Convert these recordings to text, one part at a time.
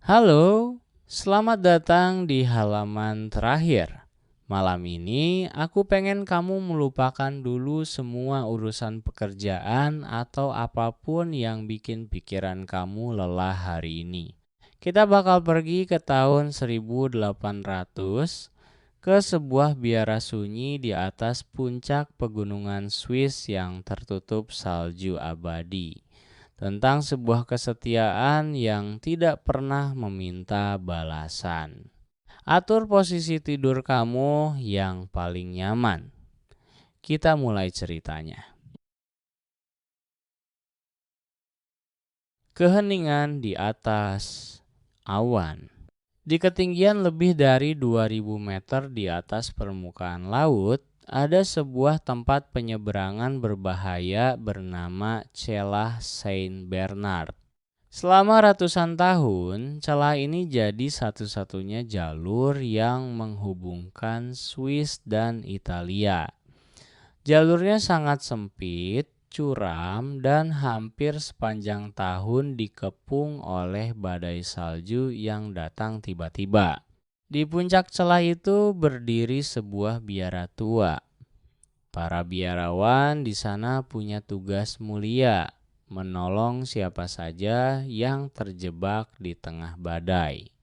Halo, selamat datang di halaman terakhir. Malam ini aku pengen kamu melupakan dulu semua urusan pekerjaan atau apapun yang bikin pikiran kamu lelah hari ini. Kita bakal pergi ke tahun 1800 ke sebuah biara sunyi di atas puncak pegunungan Swiss yang tertutup salju abadi, tentang sebuah kesetiaan yang tidak pernah meminta balasan. Atur posisi tidur kamu yang paling nyaman. Kita mulai ceritanya. Keheningan di atas awan. Di ketinggian lebih dari 2000 meter di atas permukaan laut, ada sebuah tempat penyeberangan berbahaya bernama Celah Saint Bernard. Selama ratusan tahun, celah ini jadi satu-satunya jalur yang menghubungkan Swiss dan Italia. Jalurnya sangat sempit, curam, dan hampir sepanjang tahun dikepung oleh badai salju yang datang tiba-tiba. Di puncak celah itu berdiri sebuah biara tua. Para biarawan di sana punya tugas mulia, menolong siapa saja yang terjebak di tengah badai.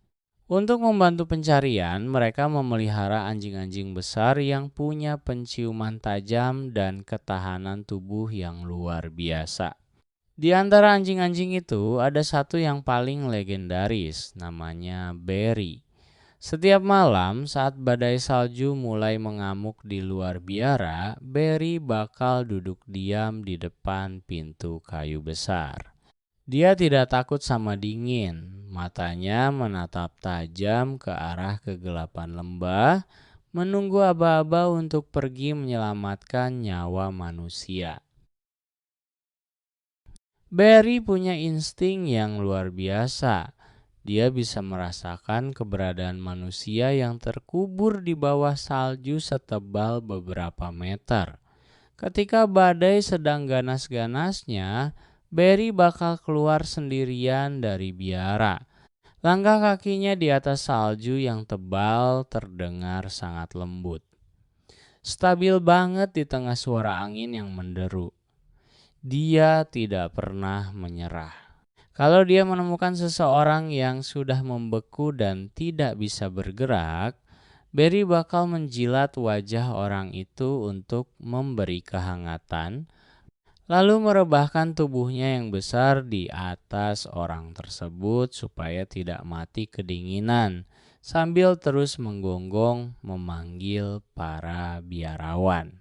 Untuk membantu pencarian, mereka memelihara anjing-anjing besar yang punya penciuman tajam dan ketahanan tubuh yang luar biasa. Di antara anjing-anjing itu ada satu yang paling legendaris, namanya Barry. Setiap malam saat badai salju mulai mengamuk di luar biara, Barry bakal duduk diam di depan pintu kayu besar. Dia tidak takut sama dingin, matanya menatap tajam ke arah kegelapan lembah, menunggu aba-aba untuk pergi menyelamatkan nyawa manusia. Barry punya insting yang luar biasa. Dia bisa merasakan keberadaan manusia yang terkubur di bawah salju setebal beberapa meter. Ketika badai sedang ganas-ganasnya, Barry bakal keluar sendirian dari biara. Langkah kakinya di atas salju yang tebal terdengar sangat lembut. Stabil banget di tengah suara angin yang menderu. Dia tidak pernah menyerah. Kalau dia menemukan seseorang yang sudah membeku dan tidak bisa bergerak, Barry bakal menjilat wajah orang itu untuk memberi kehangatan, lalu merebahkan tubuhnya yang besar di atas orang tersebut supaya tidak mati kedinginan, sambil terus menggonggong memanggil para biarawan.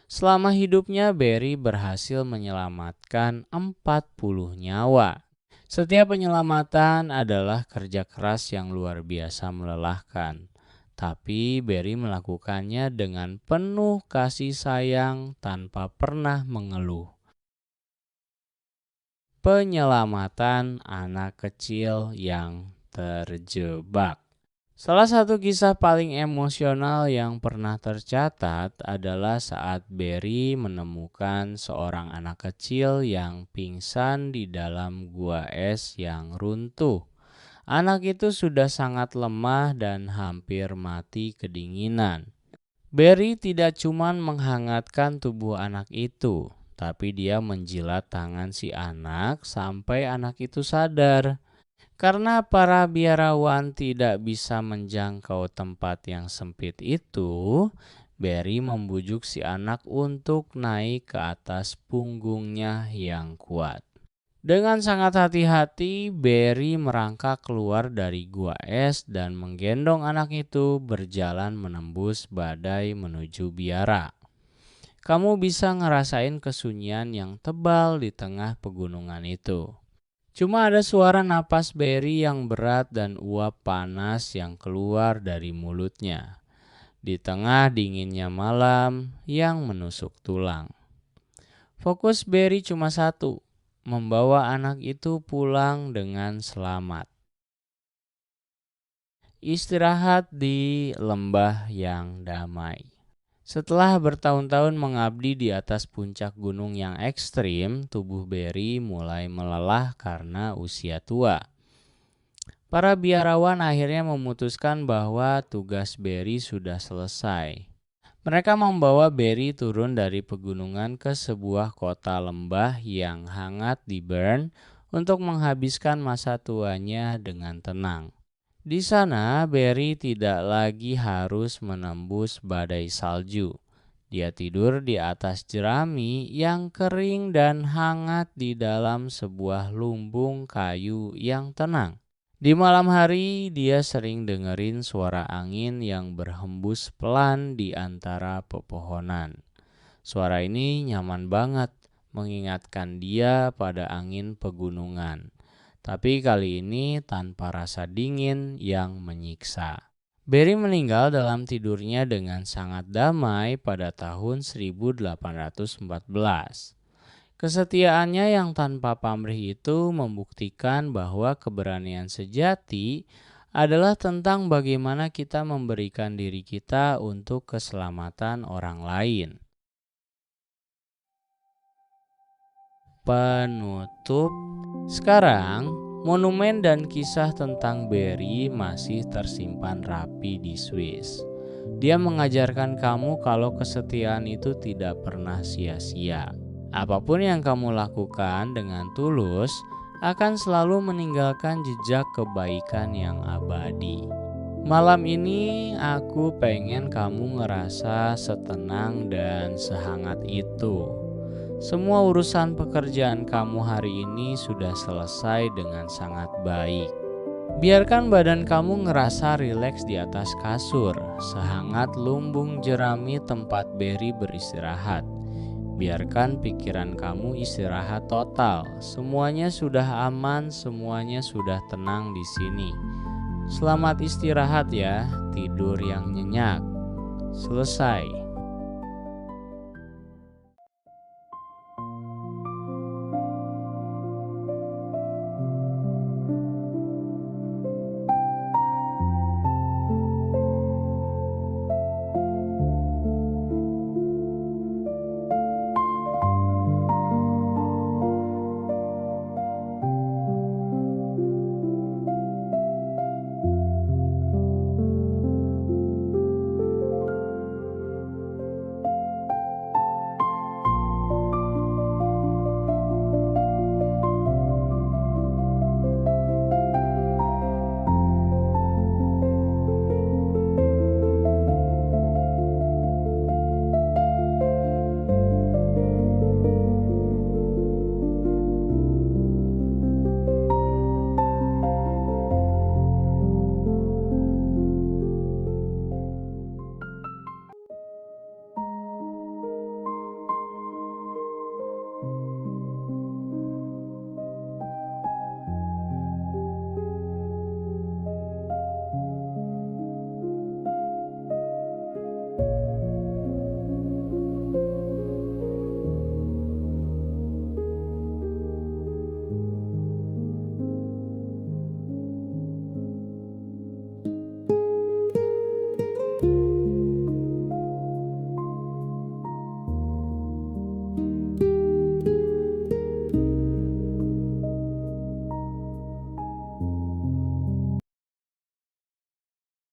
Selama hidupnya, Barry berhasil menyelamatkan 40 nyawa. Setiap penyelamatan adalah kerja keras yang luar biasa melelahkan. Tapi Barry melakukannya dengan penuh kasih sayang tanpa pernah mengeluh. Penyelamatan anak kecil yang terjebak. Salah satu kisah paling emosional yang pernah tercatat adalah saat Barry menemukan seorang anak kecil yang pingsan di dalam gua es yang runtuh. Anak itu sudah sangat lemah dan hampir mati kedinginan. Barry tidak cuma menghangatkan tubuh anak itu, tapi dia menjilat tangan si anak sampai anak itu sadar. Karena para biarawan tidak bisa menjangkau tempat yang sempit itu, Barry membujuk si anak untuk naik ke atas punggungnya yang kuat. Dengan sangat hati-hati, Barry merangkak keluar dari gua es dan menggendong anak itu berjalan menembus badai menuju biara. Kamu bisa ngerasain kesunyian yang tebal di tengah pegunungan itu. Cuma ada suara napas Barry yang berat dan uap panas yang keluar dari mulutnya. Di tengah dinginnya malam yang menusuk tulang. Fokus Barry cuma satu, membawa anak itu pulang dengan selamat. Istirahat di lembah yang damai. Setelah bertahun-tahun mengabdi di atas puncak gunung yang ekstrim, tubuh Barry mulai melelah karena usia tua. Para biarawan akhirnya memutuskan bahwa tugas Barry sudah selesai. Mereka membawa Barry turun dari pegunungan ke sebuah kota lembah yang hangat di Bern untuk menghabiskan masa tuanya dengan tenang. Di sana, Barry tidak lagi harus menembus badai salju. Dia tidur di atas jerami yang kering dan hangat di dalam sebuah lumbung kayu yang tenang. Di malam hari, dia sering dengerin suara angin yang berhembus pelan di antara pepohonan. Suara ini nyaman banget, mengingatkan dia pada angin pegunungan. Tapi kali ini tanpa rasa dingin yang menyiksa. Barry meninggal dalam tidurnya dengan sangat damai pada tahun 1814. Kesetiaannya yang tanpa pamrih itu membuktikan bahwa keberanian sejati adalah tentang bagaimana kita memberikan diri kita untuk keselamatan orang lain. Penutup. Sekarang, monumen dan kisah tentang Barry masih tersimpan rapi di Swiss. Dia mengajarkan kamu kalau kesetiaan itu tidak pernah sia-sia. Apapun yang kamu lakukan dengan tulus akan selalu meninggalkan jejak kebaikan yang abadi. Malam ini aku pengen kamu ngerasa setenang dan sehangat itu. Semua urusan pekerjaan kamu hari ini sudah selesai dengan sangat baik. Biarkan badan kamu ngerasa rileks di atas kasur, sehangat lumbung jerami tempat Barry beristirahat. Biarkan pikiran kamu istirahat total. Semuanya sudah aman, semuanya sudah tenang di sini. Selamat istirahat ya, tidur yang nyenyak. Selesai.